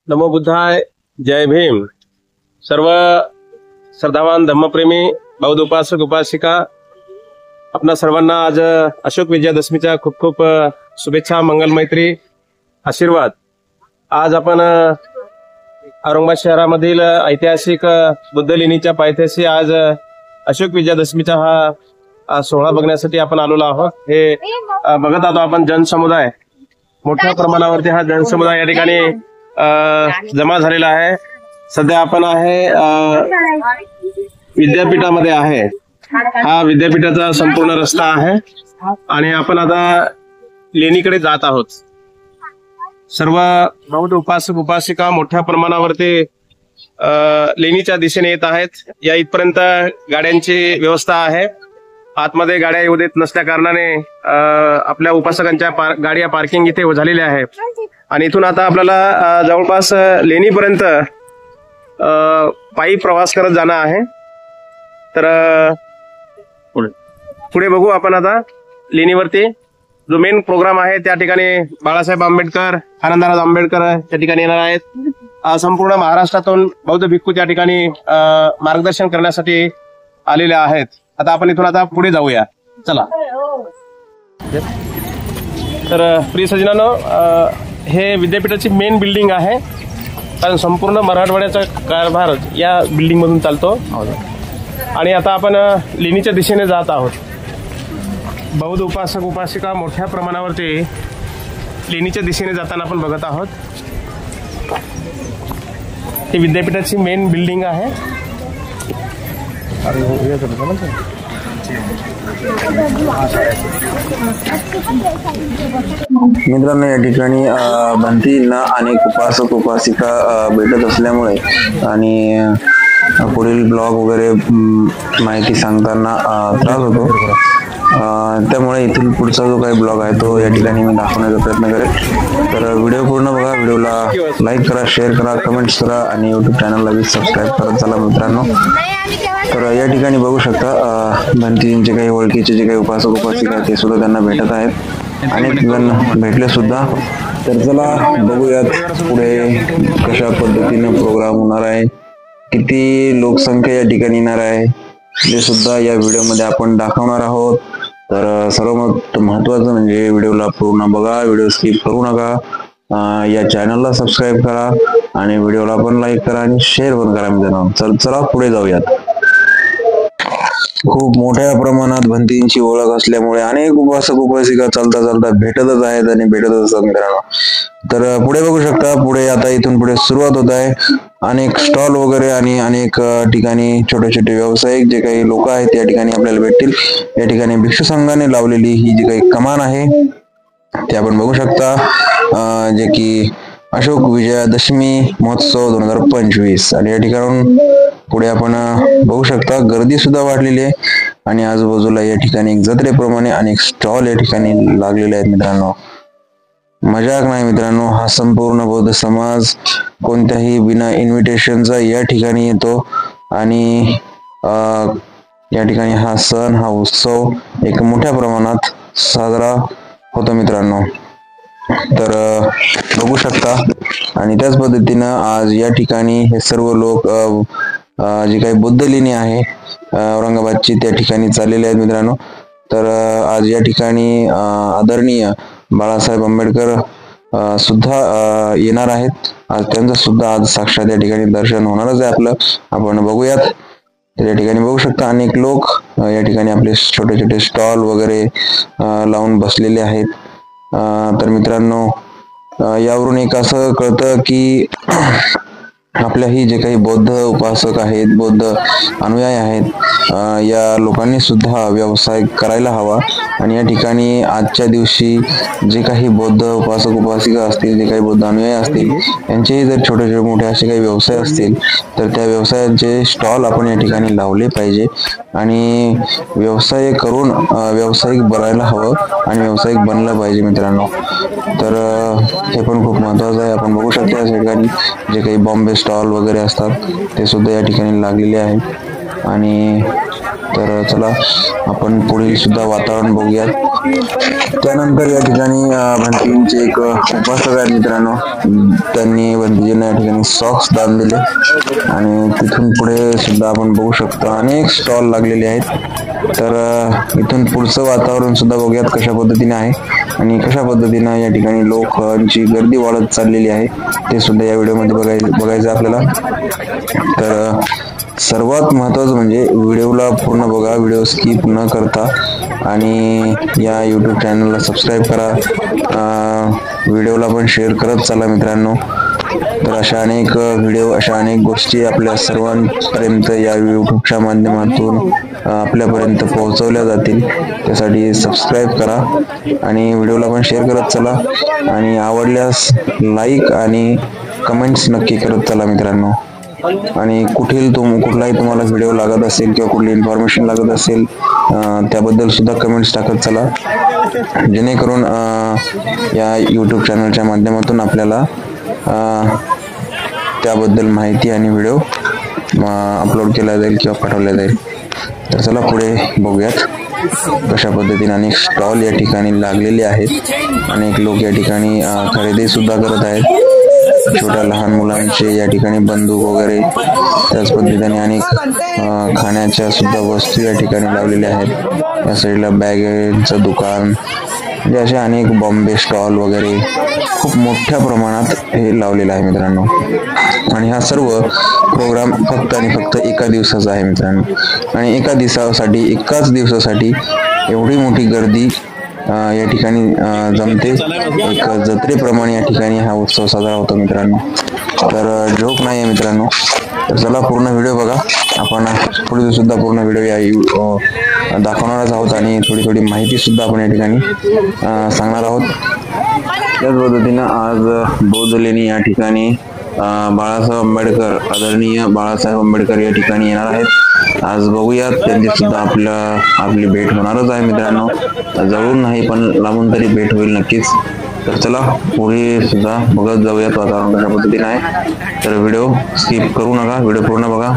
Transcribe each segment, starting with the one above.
नमो बुद्धाय, जय भीम। सर्व श्रद्धावान धम्मप्रेमी बौद्ध उपासक उपासिका, आपणा सर्वांना आज अशोक विजयादशमीच्या खूप खूप शुभेच्छा, मंगल मैत्री, आशीर्वाद। आज आपण औरंगाबाद शहरामधील ऐतिहासिक बुद्ध लेणीच्या पायथ्याशी आज अशोक विजयादशमीचा हा सोहळा बघण्यासाठी आपण आलेलो आहोत। हे बघत आहोत आपण जनसमुदाय, मोठ्या प्रमाणावरती हा जनसमुदाय या ठिकाणी जमा झालेला आहे। सध्या आपण आहे विद्यापीठामध्ये आहे। हा विद्यापीठाचा संपूर्ण रस्ता आहे आणि आपण आता लेणीकडे जात आहोत। सर्व बौद्ध उपासक उपासिका मोठ्या प्रमाणावरती लेणीच्या दिशेने येत आहेत। या इथपर्यंत गाड्यांची व्यवस्था आहे। आतमध्ये गाड्या येऊ देत नसल्या कारणाने आपल्या उपासकांच्या गाड्या पार्किंग इथे झालेल्या आहेत आणि इथून आता आपल्याला जवळपास लेणीपर्यंत पायी प्रवास करत जाणं आहे। तर पुढे बघू आपण आता लेणीवरती जो मेन प्रोग्राम आहे त्या ठिकाणी बाळासाहेब आंबेडकर, आनंदराज आंबेडकर त्या ठिकाणी येणार आहेत। संपूर्ण महाराष्ट्रातून बौद्ध भिक्खू त्या ठिकाणी मार्गदर्शन करण्यासाठी आलेले आहेत। आता आपण इथून आता पुढे जाऊया, चला। तर प्रिय सज्जनांनो, हे विद्यापीठाची मेन बिल्डिंग आहे, कारण संपूर्ण मराठवाड्याचा कारभार या बिल्डिंग मधून चालतो। आणि आता आपण लेणीच्या दिशेने जात आहोत। बौद्ध उपासक उपासिका मोठ्या प्रमाणावरती लेणीच्या दिशेने जाताना आपण बघत आहोत। ही विद्यापीठाची मेन बिल्डिंग आहे। मित्रांनो, या ठिकाणी भंतींना अनेक उपासक उपासिका भेटत असल्यामुळे आणि पुढील ब्लॉग वगैरे माहिती सांगताना त्रास होतो, त्यामुळे इथून पुढचा जो काही ब्लॉग आहे तो या ठिकाणी मी दाखवण्याचा प्रयत्न करेन। तर व्हिडिओ पूर्ण बघा, व्हिडिओला लाईक करा, शेअर करा, कमेंट्स करा आणि यूट्यूब चॅनलला बी सबस्क्राईब करत चला मित्रांनो। तर या ठिकाणी बघू शकता भंतींचे काही ओळखीचे जे काही उपासक उपासिका ते सुद्धा त्यांना भेटत आहेत, अनेक जण भेटले सुद्धा। तर चला बघूयात पुढे कशा पद्धतीने प्रोग्राम होणार आहे, किती लोकसंख्या या ठिकाणी येणार आहे ते सुद्धा या व्हिडिओमध्ये आपण दाखवणार आहोत। तर सर्वात महत्त्वाचं म्हणजे व्हिडिओला पूर्ण बघा, व्हिडिओ स्किप करू नका, या चॅनलला सबस्क्राईब करा आणि व्हिडिओला पण लाईक करा आणि शेअर पण करा मित्रांनो। चला पुढे जाऊयात। खूप मोठ्या प्रमाणात भंतींची ओळख असल्यामुळे अनेक उपासक उपासिका चालता चालता भेटतच आहेत आणि भेटतच असतात मित्रांनो। तर पुढे बघू शकता, पुढे आता इथून पुढे सुरुवात होत आहे। अनेक स्टॉल वगैरे आणि अनेक ठिकाणी छोटे छोटे व्यावसायिक जे काही लोक आहेत या ठिकाणी आपल्याला भेटतील। या ठिकाणी भिक्षू संघाने लावलेली ही जी काही कमान आहे ते आपण बघू शकता, जे की अशोक विजयादशमी महोत्सव 2025। आणि या ठिकाणून पुढे आपण बघू शकता गर्दी सुद्धा वाढलेली आहे आणि आजूबाजूला या ठिकाणी जत्रेप्रमाणे अनेक स्टॉल या ठिकाणी लागलेले आहेत मित्रांनो। मजाक नाही मित्रांनो, हा संपूर्ण बौद्ध समाज कोणत्याही बिना इन्व्हिटेशनचा या ठिकाणी येतो आणि या ठिकाणी हा सण, हा उत्सव एक मोठ्या प्रमाणात साजरा होतो मित्रांनो। तर बघू शकता आणि त्याच पद्धतीनं आज या ठिकाणी हे सर्व लोक जी काही बुद्ध लेणी आहे औरंगाबादची त्या ठिकाणी चाललेले आहेत मित्रांनो। तर आज या ठिकाणी आदरणीय बाळासाहेब आंबेडकर सुद्धा येणार आहेत। आज त्यांचं सुद्धा आज साक्षात या ठिकाणी दर्शन होणारच आहे आपलं, आपण बघूयात। तर या ठिकाणी बघू शकता अनेक लोक या ठिकाणी आपले छोटे छोटे स्टॉल वगैरे लावून बसलेले आहेत। तर मित्रांनो, यावरून एक असं कळतं की आपल्याही जे काही बौद्ध उपासक आहेत, बौद्ध अनुयायी आहेत, या लोकांनी सुद्धा व्यवसाय करायला हवा। आणि या ठिकाणी आजच्या दिवशी जे काही बौद्ध उपासक उपासिका असतील, जे काही बौद्ध अनुयायी असतील, यांचेही जर छोटे छोटे मोठे असे काही व्यवसाय असतील तर त्या व्यवसायांचे स्टॉल आपण या ठिकाणी लावले पाहिजे आणि व्यवसाय करून व्यावसायिक बनायला हवं आणि व्यावसायिक बनलं पाहिजे मित्रांनो। तर हे पण खूप महत्त्वाचं आहे। आपण बघू शकता या ठिकाणी जे काही बॉम्बे स्टॉल वगैरे असतात ते सुद्धा या ठिकाणी लागलेले आहेत आणि तर चला आपण पुढील सुद्धा वातावरण बघूयात. त्यानंतर या ठिकाणी भंतीजींचे एक उपासक आहेत मित्रांनो, त्यांनी भंतीजींना या ठिकाणी सॉक्स दान दिले आणि तिथून पुढे सुद्धा आपण बघू शकतो अनेक स्टॉल लागलेले आहेत. तर इथून पुढचं वातावरण सुद्धा बघूयात कशा पद्धतीने आहे आणि कशा पद्धतीने या ठिकाणी लोकांची गर्दी वाढत चाललेली आहे ते सुद्धा या व्हिडिओमध्ये बघायचं आपल्याला. तर सर्वात महत्त्वाचं म्हणजे व्हिडिओला पूर्ण बघा, व्हिडिओ स्किप न करता आणि या यूट्यूब चॅनलला सबस्क्राईब करा, व्हिडिओला पण शेअर करत चला मित्रांनो. तर अशा अनेक व्हिडिओ, अशा अनेक गोष्टी आपल्या सर्वांपर्यंत या यूट्यूबच्या माध्यमातून आपल्यापर्यंत पोहोचवल्या जातील. त्यासाठी सबस्क्राईब करा आणि व्हिडिओला पण शेअर करत चला आणि आवडल्यास लाईक आणि कमेंट्स नक्की करत चला मित्रांनो. आणि कुठलाही तुम्हाला व्हिडिओ लागत असेल किंवा कुठली इन्फॉर्मेशन लागत असेल त्याबद्दल सुद्धा कमेंट्स टाकत चला, जेणेकरून या यूट्यूब चॅनलच्या माध्यमातून आपल्याला त्याबद्दल माहिती आणि व्हिडिओ अपलोड केला जाईल किंवा पाठवला जाईल. तर चला पुढे बघूयात कशा पद्धतीने अनेक स्टॉल या ठिकाणी लागलेले आहेत. अनेक लोक या ठिकाणी खरेदी सुद्धा करत आहेत, छोट्या लहान मुलांचे या ठिकाणी बंदूक वगैरे, त्याच पद्धतीने अनेक खाण्याच्या सुद्धा वस्तू या ठिकाणी लावलेल्या आहेत. या साईडला बॅगेचं दुकान, म्हणजे असे अनेक बॉम्बे स्टॉल वगैरे खूप मोठ्या प्रमाणात हे लावलेलं आहे मित्रांनो. आणि हा सर्व प्रोग्राम फक्त आणि फक्त एका दिवसाचा आहे मित्रांनो. आणि एकाच दिवसासाठी एवढी मोठी गर्दी या ठिकाणी जमते. एक जत्रेप्रमाणे या ठिकाणी हा उत्सव साजरा होतो मित्रांनो. तर जोक नाही आहे मित्रांनो. तर चला पूर्ण व्हिडिओ बघा, आपण पुढे सुद्धा पूर्ण व्हिडिओ या दाखवणारच आहोत आणि थोडी माहिती सुद्धा आपण या ठिकाणी सांगणार आहोत. त्याच पद्धतीनं आज बौद्ध लेणी या ठिकाणी बाळासाहेब आंबेडकर, आदरणीय बाळासाहेब आंबेडकर या ठिकाणी येणार आहेत. आज बघूयात, त्यांची सुद्धा आपली भेट होणारच आहे मित्रांनो. जवळून नाही पण लांबून तरी भेट होईल नक्कीच. तर चला पुढे सुद्धा बघत जाऊयात वातावरण कशा पद्धतीने आहे. तर व्हिडिओ स्किप करू नका, व्हिडिओ पूर्ण बघा.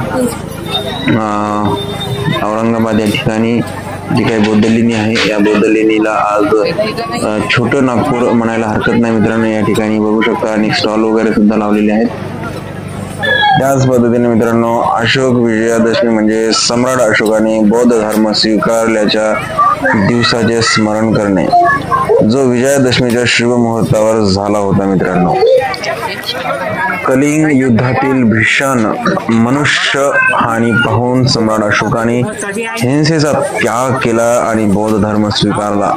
औरंगाबाद या ठिकाणी जी काही बौद्ध लेणी आहे, या बौद्ध लेणीला आज छोटं नागपूर म्हणायला हरकत नाही मित्रांनो. या ठिकाणी बघू शकता अनेक स्टॉल वगैरे सुद्धा लावलेले आहेत. त्याच पद्धतीने मित्रांनो, अशोक विजयादशमी म्हणजे सम्राट अशोकाने बौद्ध धर्म स्वीकारल्याच्या दिवसाचे स्मरण करणे, जो विजयादशमीच्या शुभ मुहूर्तावर झाला होता मित्रांनो. कलिंग युद्धातील भीषण मनुष्य हानी पाहून सम्राट अशोकाने हिंसेचा त्याग केला आणि बौद्ध धर्म स्वीकारला.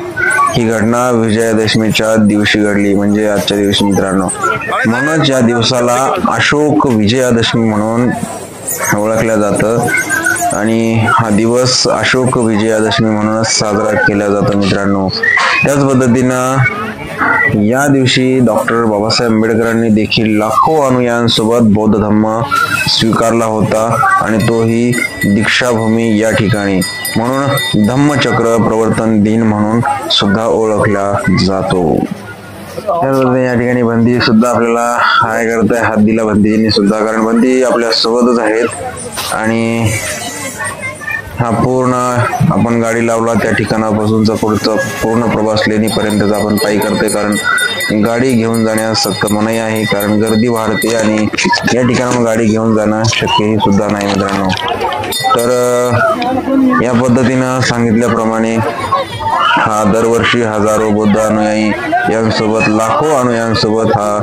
ही घटना विजयादशमीच्या दिवशी घडली, म्हणजे आजच्या दिवशी मित्रांनो. म्हणूनच या दिवसाला अशोक विजयादशमी म्हणून ओळखल्या जातं आणि हा दिवस अशोक विजयादशमी म्हणूनच साजरा केला जातो मित्रांनो. त्याच पद्धतीनं या दिवशी डॉक्टर बाबासाहेब आंबेडकरांनी देखील लाखो अनुयायांसोबत बौद्ध धर्म स्वीकारला होता आणि तोही दीक्षाभूमी या ठिकाणी, म्हणून धम्मचक्र प्रवर्तन दिन म्हणून सुद्धा ओळखला जातो. या ठिकाणी बंदी सुद्धा आपल्याला हाय करताय, हात दिला बंदीजींनी सुद्धा, कारण बंदी आपल्या सोबतच आहेत. आणि हा पूर्ण आपण गाडी लावला त्या ठिकाणापासूनचा पुढचा पूर्ण प्रवास लेणीपर्यंतचा आपण पायी करतोय, कारण गाडी घेऊन जाण्यास सक्त मनाई आहे, कारण गर्दी वाढते आणि या ठिकाणाहून गाडी घेऊन जाणं शक्यही सुद्धा नाही मित्रांनो. तर या पद्धतीनं सांगितल्याप्रमाणे हा दरवर्षी हजारो बौद्ध अनुयायी यांसोबत लाखो अनुयायांसोबत हा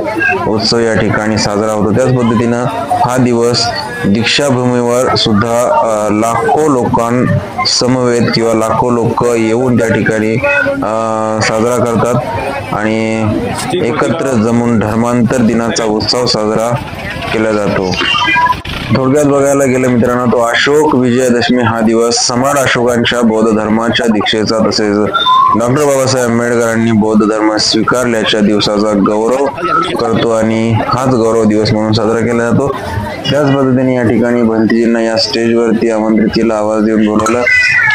उत्सव या ठिकाणी साजरा होतो. त्याच पद्धतीनं हा दिवस दीक्षाभूमीवर सुद्धा लाखो लोकांसमवेत किंवा लाखो लोक येऊन त्या ठिकाणी साजरा करतात आणि एकत्र जमून धर्मांतर दिनाचा उत्सव साजरा केला जातो. थोडक्यात बघायला गेलं मित्रांनो, तो अशोक विजयादशमी हा दिवस सम्राट अशोकांच्या बौद्ध धर्माच्या दीक्षेचा तसेच डॉक्टर बाबासाहेब आंबेडकरांनी बौद्ध धर्म स्वीकारल्याच्या दिवसाचा गौरव करतो आणि हाच गौरव दिवस म्हणून साजरा केला जातो. त्याच पद्धतीने या ठिकाणी भंतीजींना या स्टेजवरती आमंत्रित केलं, आवाज देऊन बोलवलं.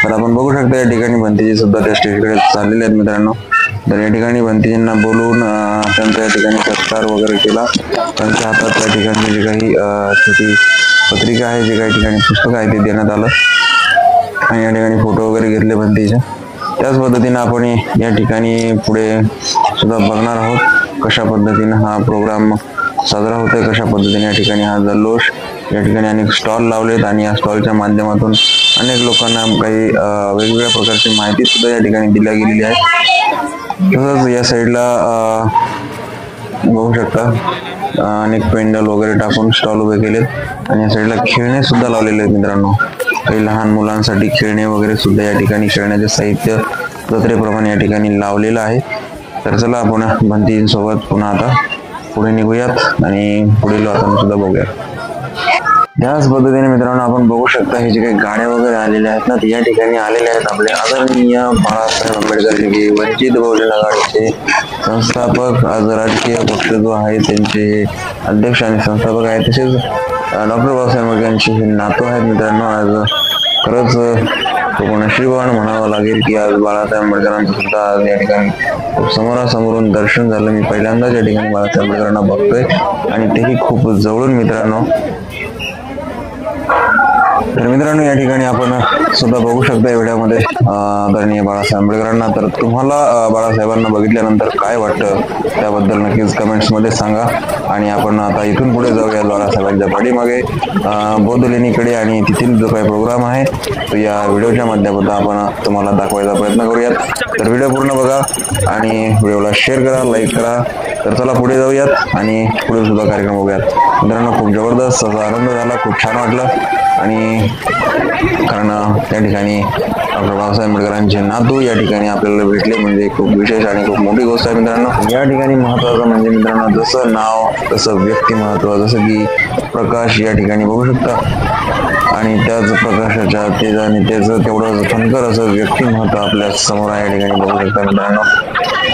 तर आपण बघू शकता या ठिकाणी भंतीजी सुद्धा त्या स्टेजकडे चाललेले आहेत मित्रांनो. तर या ठिकाणी भंतीजींना बोलवून त्यांचा या ठिकाणी सत्कार वगैरे केला. त्यांच्या हातात त्या ठिकाणी जे काही छोटी पत्रिका आहे, जे काही ठिकाणी पुस्तक आहे ते देण्यात आलं. आणि या ठिकाणी फोटो वगैरे घेतले भंतीचे. त्याच पद्धतीने आपण या ठिकाणी पुढे सुद्धा बघणार आहोत कशा पद्धतीने हा प्रोग्राम साजरा होतोय, कशा पद्धतीने या ठिकाणी हा जल्लोष, या ठिकाणी अनेक स्टॉल लावलेत आणि या स्टॉलच्या माध्यमातून अनेक लोकांना काही वेगवेगळ्या प्रकारची माहिती सुद्धा या ठिकाणी दिल्या गेलेली आहे. तसंच या साईडला बघू शकता अनेक पेंडल वगैरे टाकून स्टॉल उभे केलेत आणि या साईडला खेळणे सुद्धा लावलेले आहेत मित्रांनो. काही लहान मुलांसाठी खेळणे वगैरे सुद्धा या ठिकाणी खेळण्याचे साहित्य जत्रेप्रमाणे या ठिकाणी लावलेलं आहे. तर चला आपण भंतींसोबत पुन्हा आता पुढे निघूयात आणि पुढील वातावरण सुद्धा बघूयात. त्याच पद्धतीने मित्रांनो आपण बघू शकता हे जे काही गाड्या वगैरे आलेल्या आहेत ना, या ठिकाणी आलेले आहेत आपले आदरणीय बाळासाहेब आंबेडकर जे वंचित बहुजन आघाडीचे संस्थापक, आज राजकीय पक्ष जो आहे त्यांचे अध्यक्ष आणि संस्थापक आहेत, तसेच डॉक्टर बाबासाहेब आंबेडकर यांचे हे नातू आहेत मित्रांनो. आज खरंच खूप नशीबवान म्हणावं लागेल की आज बाळासाहेब आंबेडकरांचं सुद्धा आज या ठिकाणी खूप समोरासमोरून दर्शन झालं. मी पहिल्यांदाच या ठिकाणी बाळासाहेब आंबेडकरांना बघतोय आणि तेही खूप जवळून मित्रांनो. तर मित्रांनो या ठिकाणी आपण सुद्धा बघू शकता या व्हिडिओमध्ये आदरणीय बाळासाहेब आंबेडकरांना. तर तुम्हाला बाळासाहेबांना बघितल्यानंतर काय वाटतं त्याबद्दल नक्कीच कमेंट्समध्ये सांगा. आणि आपण आता इथून पुढे जाऊया बाळासाहेबांच्या पाठीमागे बौद्ध लेणीकडे आणि तेथील जो काही प्रोग्राम आहे तो या व्हिडिओच्या माध्यमातून आपण तुम्हाला दाखवायचा प्रयत्न करूयात. तर व्हिडिओ पूर्ण बघा आणि व्हिडिओला शेअर करा, लाईक करा. तर चला पुढे जाऊयात आणि पुढे सुद्धा कार्यक्रम बघूयात. मित्रांनो खूप जबरदस्त असा आनंद झाला, खूप छान वाटलं. आणि कारण त्या ठिकाणी डॉक्टर बाबासाहेब आंबेडकरांचे नातू या ठिकाणी आपल्याला भेटले म्हणजे खूप विशेष आणि खूप मोठी गोष्ट आहे मित्रांनो. या ठिकाणी महत्वाचं म्हणजे मित्रांनो जसं नाव तसं व्यक्तिमत्व, जसं की प्रकाश या ठिकाणी बघू शकता आणि त्याच प्रकाशाच्या तेज आणि त्याचं तेवढं फनकर असं व्यक्तिमत्व आपल्या समोर आहे या ठिकाणी बघू शकता मित्रांनो.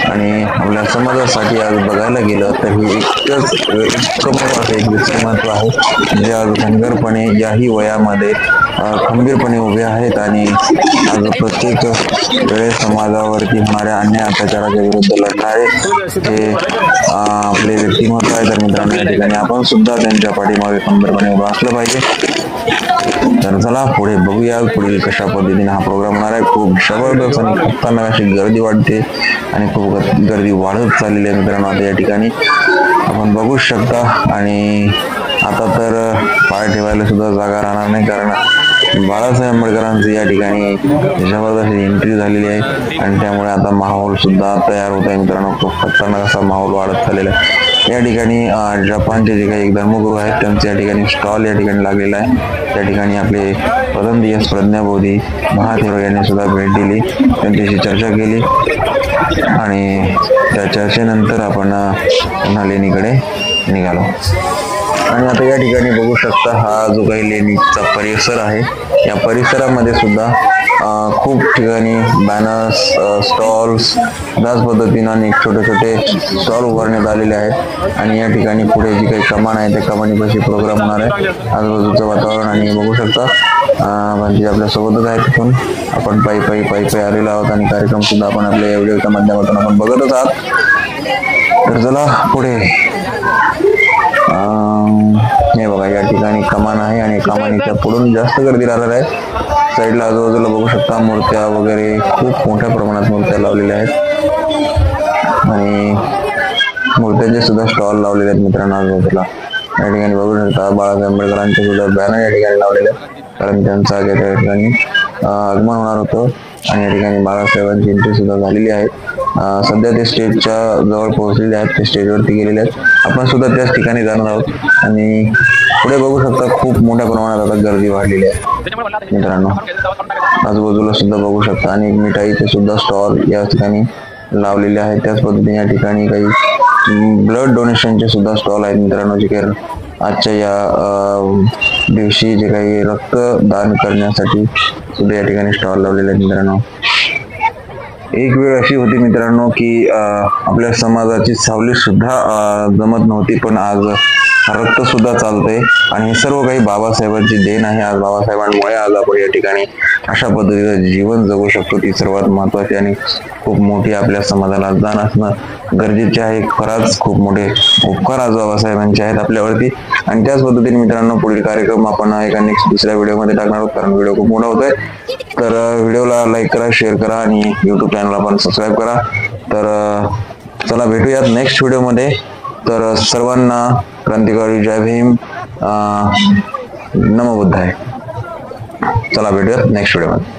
आणि आपल्या समाजासाठी आज बघायला गेलं तर हे इतकं असं एक व्यक्तिमत्व आहे जे आज खंबीरपणे याही वयामध्ये खंबीरपणे उभे आहेत आणि आज प्रत्येक वेळेस समाजावरती होणाऱ्या अन्याय अत्याचाराच्या विरुद्ध लढणारे हे आपले व्यक्तिमत्व आहे. तर मित्रांनो या ठिकाणी आपण सुद्धा त्यांच्या पाठीमागे खंबीरपणे उभं असलं पाहिजे. तर चला पुढे बघूया पुढील कशा पद्धतीने हा प्रोग्राम होणार आहे. खूप जबरदस्त आणि खतरनाक अशी गर्दी वाढते आणि खूप गर्दी वाढत चाललेली आहे मित्रांनो. आता या ठिकाणी आपण बघू शकता आणि आता तर पाय ठेवायला सुद्धा जागा राहणार नाही कारण बाळासाहेब आंबेडकरांची या ठिकाणी जबरदस्त एंट्री झालेली आहे आणि त्यामुळे आता माहोल सुद्धा तयार होत आहे मित्रांनो. खूप खतरनाक असा माहोल वाढत चाललेला आहे. या ठिकाणी जपानचे जे काही धर्मगुरू आहेत त्यांचे या ठिकाणी स्टॉल या ठिकाणी लागलेला आहे. त्या ठिकाणी आपले प्रथमदिवस प्रज्ञाबोधी महाथेरो यांनी सुद्धा भेट दिली, त्यांच्याशी चर्चा केली आणि त्या चर्चेनंतर आपण पुन्हा लेणीकडे निघालो. आणि आता या ठिकाणी बघू शकता हा जो काही लेणीचा परिसर आहे या परिसरामध्ये सुद्धा खूप ठिकाणी बॅनर्स, स्टॉल्स त्याच पद्धतीनं अनेक छोटे छोटे स्टॉल उभारण्यात आलेले आहेत. आणि या ठिकाणी पुढे जी काही कमान आहे त्या कमानीपाशी प्रोग्राम होणार आहे. आजूबाजूचं वातावरण आणि बघू शकता म्हणजे आपल्या सोबतच आहे. तिथून आपण पायी आलेलो आहोत आणि कार्यक्रम सुद्धा आपण आपल्या व्हिडिओच्या माध्यमातून आपण बघतच आहात. तर चला पुढे हे बघा या ठिकाणी कमान आहे आणि कमानीच्या पुढून जास्त गर्दी राहणार आहे. साईडला आजूबाजूला बघू शकता मूर्त्या वगैरे खूप मोठ्या प्रमाणात मूर्त्या लावलेल्या आहेत आणि मूर्त्यांचे सुद्धा स्टॉल लावलेले आहेत मित्रांनो. आजूबाजूला या ठिकाणी बघू शकता बाळासाहेब आंबेडकरांचे सुद्धा बॅनर या ठिकाणी लावलेले आहेत कारण त्यांचा त्या ठिकाणी आगमन होणार होतं आणि या ठिकाणी बाळासाहेबांची एंट्री सुद्धा झालेली आहे. सध्या ते स्टेजच्या जवळ पोहोचलेले आहेत, ते स्टेजवरती गेलेले आहेत. आपण सुद्धा त्याच ठिकाणी जाणार आहोत आणि पुढे बघू शकता खूप मोठ्या प्रमाणात आता गर्दी वाढलेली आहे मित्रांनो. आजूबाजूला सुद्धा बघू शकता आणि मिठाईचे सुद्धा स्टॉल या ठिकाणी लावलेले आहेत. त्याच पद्धतीने या ठिकाणी काही ब्लड डोनेशनचे सुद्धा स्टॉल आहेत मित्रांनो, जे काही आजच्या या दिवशी जे काही रक्तदान करण्यासाठी सुद्धा या ठिकाणी स्टॉल लावलेले आहेत मित्रांनो. एक वेळ अशी होती मित्रांनो की आपल्या समाजाची सावली सुद्धा जमत नव्हती, पण आज रक्त सुद्धा चालतंय आणि हे सर्व काही बाबासाहेबांची देण आहे. आज बाबासाहेबांमुळे आज आपण या ठिकाणी अशा पद्धतीचं जीवन जगू शकतो. ती सर्वात महत्वाची आणि खूप मोठी आपल्या समाजाला जाण असणं गरजेचे आहे. खरंच खूप मोठे उपकार आज बाबासाहेबांचे आहेत आपल्यावरती. आणि त्याच पद्धतीने मित्रांनो पुढील कार्यक्रम आपण एका नेक्स्ट दुसऱ्या व्हिडिओमध्ये टाकणार आहोत, कारण व्हिडिओ खूप मोठा होतोय. तर व्हिडिओला लाईक करा, शेअर करा आणि युट्यूब चॅनलला पण सबस्क्राईब करा. तर चला भेटूयात नेक्स्ट व्हिडिओमध्ये. तर सर्वांना क्रांतिकारी जय भीम, नमो बुद्धाय. चला भेटूयात नेक्स्ट व्हिडिओमध्ये.